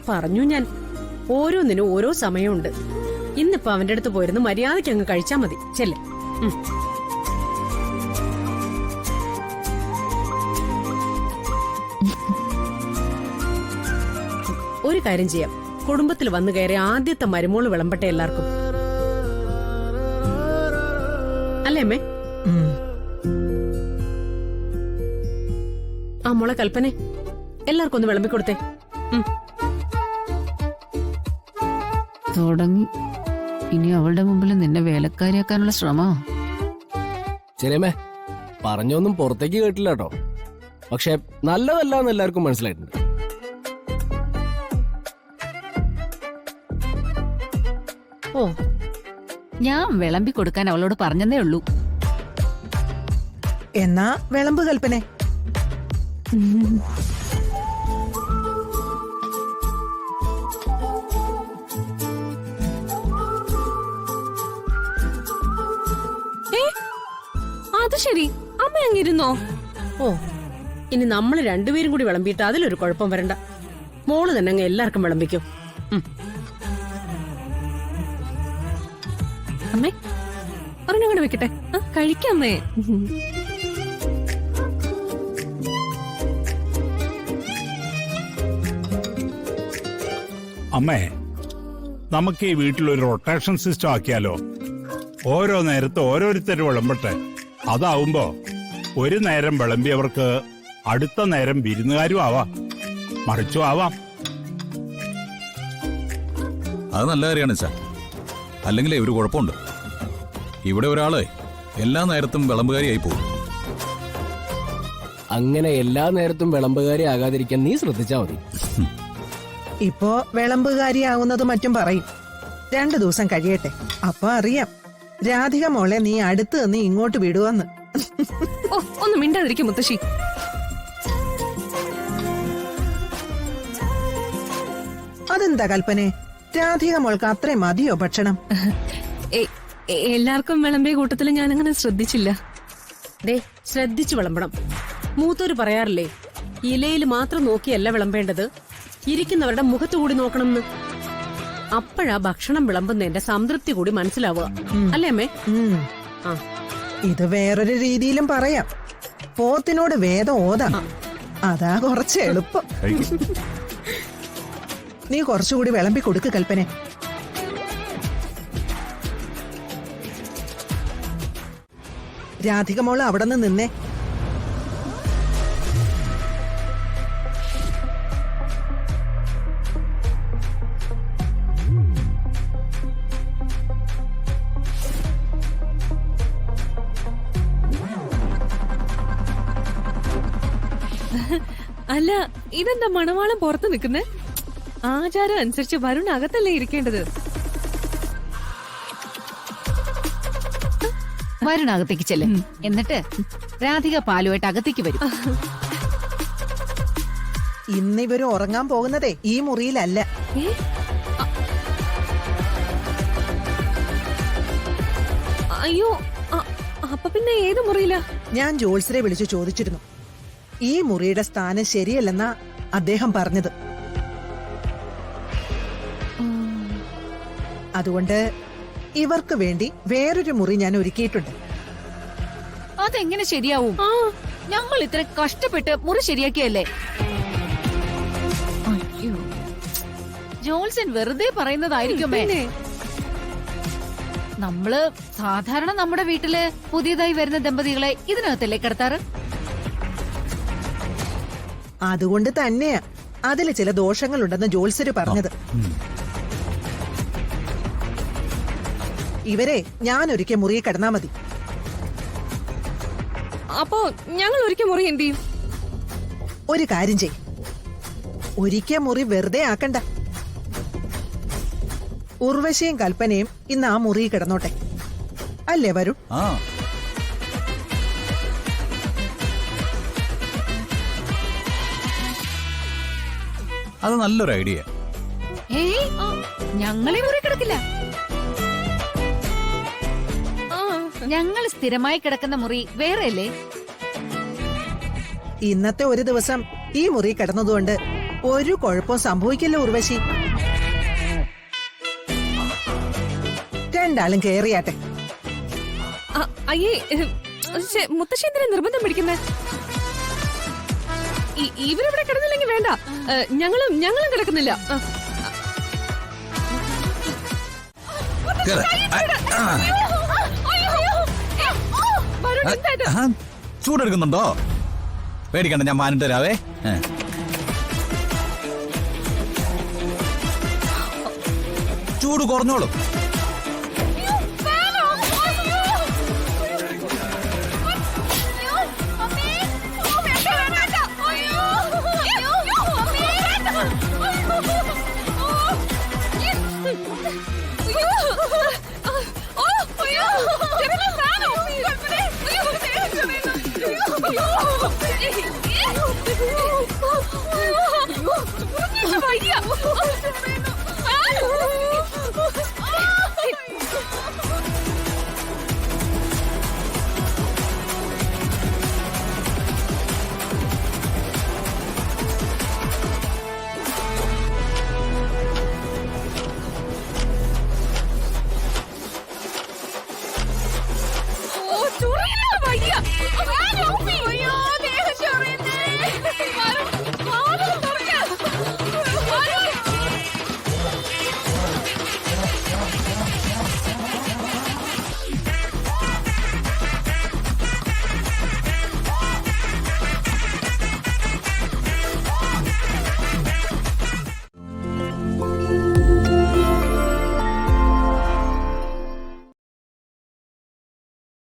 പറഞ്ഞു ഞാൻ, ഓരോന്നിനും ഓരോ സമയമുണ്ട്. ഇന്നിപ്പോ അവന്റെ അടുത്ത് പോയിരുന്നു മര്യാദയ്ക്ക് അങ്ങ് കഴിച്ചാ മതി. ചെല്ലേ. ഒരു കാര്യം ചെയ്യാം, കുടുംബത്തിൽ വന്നു കയറി ആദ്യത്തെ മരുമോള് വിളമ്പട്ടെ എല്ലാവർക്കും. അല്ലേ അമ്മേ? ആ മോളെ കൽപ്പനെ, എല്ലാവർക്കും ഒന്ന് വിളമ്പിക്കൊടുത്തേ. തുടങ്ങി. ഇനി അവളുടെ മുമ്പിൽ നിന്നെ വേലക്കാരിയാക്കാനുള്ള ശ്രമോ? ശരിയമ്മേ, പറഞ്ഞൊന്നും പുറത്തേക്ക് കേട്ടില്ല കേട്ടോ. പക്ഷെ നല്ലതല്ല എന്ന് എല്ലാവർക്കും മനസ്സിലായിട്ടുണ്ട്. ഓ, ഞാൻ വിളമ്പി കൊടുക്കാൻ അവളോട് പറഞ്ഞതേ ഉള്ളൂ. എന്നാ വിളമ്പ് കൽപ്പനെ. അത് ശരി, അമ്മ അങ്ങിരുന്നോ? ഓ, ഇനി നമ്മൾ രണ്ടുപേരും കൂടി വിളമ്പിയിട്ട് അതിലൊരു കുഴപ്പം വരണ്ട. മോള് തന്നെ അങ്ങ് എല്ലാവർക്കും വിളമ്പിക്കും. അമ്മേ, ഒരെണ്ണം വെക്കട്ടെ? കഴിക്കാമേ. അമ്മേ, നമുക്ക് ഈ വീട്ടിലൊരു റൊട്ടേഷൻ സിസ്റ്റം ആക്കിയാലോ? ഓരോ നേരത്ത് ഓരോരുത്തർ വിളമ്പട്ടെ. അതാവുമ്പോ ഒരു നേരം വിളമ്പിയവർക്ക് അടുത്ത നേരം വിരുന്നുകാരും ആവാം, മറിച്ചും ആവാം. അത് നല്ല കാര്യമാണ് സാർ. അല്ലെങ്കിലേ ഒരു കുഴപ്പമുണ്ട്. ഇവിടെ ഒരാള് എല്ലാ നേരത്തും വിളമ്പുകാരിയായി പോകും. അങ്ങനെ എല്ലാ നേരത്തും വിളമ്പുകാരി ആകാതിരിക്കാൻ നീ ശ്രദ്ധിച്ചാ മതി. ഇപ്പോ വിളമ്പുകാരിയാവുന്നത് മറ്റും പറയും. 2 ദിവസം കഴിയട്ടെ, അപ്പൊ അറിയാം രാധിക മോളെ നീ അടുത്ത് നിന്ന് ഇങ്ങോട്ട് വിടുവന്ന്. ഓ, ഒന്ന് മിണ്ടാതിരിക്കും മുത്തശ്ശി. അതെന്താ കൽപ്പനെ, രാധിക മോൾക്ക് അത്രയും മതിയോ ഭക്ഷണം? എല്ലാവർക്കും വിളമ്പിയ കൂട്ടത്തിൽ ഞാൻ അങ്ങനെ ശ്രദ്ധിച്ചില്ല. ദേ, ശ്രദ്ധിച്ചു വിളമ്പണം. മൂത്തോര് പറയാറില്ലേ, ഇലയിൽ മാത്രം നോക്കിയല്ല വിളമ്പേണ്ടത്, ഇരിക്കുന്നവരുടെ മുഖത്തുകൂടി നോക്കണമെന്ന്. അപ്പോഴാ ഭക്ഷണം വിളമ്പുന്നതിന്റെ സംതൃപ്തി കൂടി മനസ്സിലാവുക. അല്ലേ അമ്മേ? ഇത് വേറൊരു രീതിയിലും പറയാം. പോത്തിനോട് വേദം ഓതാം, അതാ കുറച്ച് എളുപ്പം. നീ കുറച്ചുകൂടി വിളമ്പി കൊടുക്ക് കൽപ്പനെ. രാധിക മോള് അവിടെ നിന്ന് നിന്നേ. അല്ല, ഇതെന്താ മണവാളം പുറത്ത് നിൽക്കുന്നേ? ആചാരം അനുസരിച്ച് വരുൺ അകത്തല്ലേ ഇരിക്കേണ്ടത്? വരുൺ അകത്തേക്ക് ചെല്ലും. എന്നിട്ട് രാധിക പാലുമായിട്ട് അകത്തേക്ക് വരും. ഇന്നിവര് ഉറങ്ങാൻ പോകുന്നതേ ഈ മുറിയിലല്ല. അയ്യോ, അപ്പൊ പിന്നെ ഏത് മുറിയിലാ? ഞാൻ ജോത്സരെ വിളിച്ചു ചോദിച്ചിരുന്നു. ഈ മുറിയുടെ സ്ഥാനം ശരിയല്ലെന്നാ അദ്ദേഹം പറഞ്ഞത്. അതുകൊണ്ട് ഇവർക്ക് വേണ്ടി വേറൊരു മുറി ഞാൻ ഒരുക്കിയിട്ടുണ്ട്. അതെങ്ങനെ ശരിയാവും? ഞങ്ങൾ ഇത്ര കഷ്ടപ്പെട്ട് മുറി ശരിയാക്കിയല്ലേ? അയ്യോ, ജോൾസൻ വെറുതെ പറയുന്നതായിരിക്കുമേ. നമ്മള് സാധാരണ നമ്മുടെ വീട്ടില് പുതിയതായി വരുന്ന ദമ്പതികളെ ഇതിനകത്തല്ലേ കിടത്താറ്? അതുകൊണ്ട് തന്നെയാ അതില് ചില ദോഷങ്ങളുണ്ടെന്ന് ജോത്സര് പറഞ്ഞത്. ഇവരെ ഞാൻ ഒരിക്കൽ മുറിയെ കിടന്നാ മതി. അപ്പോ ഞങ്ങൾ ഒരിക്കൽ മുറി എന്ത് ചെയ്യും? ഒരു കാര്യം ചെയ്യും, ഒരിക്കൽ മുറി വെറുതെ ആക്കണ്ട. ഉർവശിയും കൽപ്പനയും ഇന്ന് ആ മുറി കിടന്നോട്ടെ, അല്ലേ വരും? അത് നല്ലൊരു ഐഡിയ. ഞങ്ങളെ മുറി കിടക്കില്ല. ഞങ്ങൾ സ്ഥിരമായി കിടക്കുന്ന മുറി വേറെയല്ലേ? ഇന്നത്തെ ഒരു ദിവസം ഈ മുറി കിടന്നതുകൊണ്ട് ഒരു കുഴപ്പവും സംഭവിക്കില്ല ഉർവശി. രണ്ടാളും കേറിയാട്ടെ. അയ്യേ മുത്തശ്ശി എന്തിനാ നിർബന്ധം പിടിക്കുന്നേ? ഇവരിവിടെ കിടന്നില്ലെങ്കിൽ വേണ്ട, ഞങ്ങളും കിടക്കുന്നില്ല. ചൂടെടുക്കുന്നുണ്ടോ? പേടിക്കണ്ട, ഞാൻ മാനിട്ട് തരാവേ. ചൂട് കുറഞ്ഞോളും.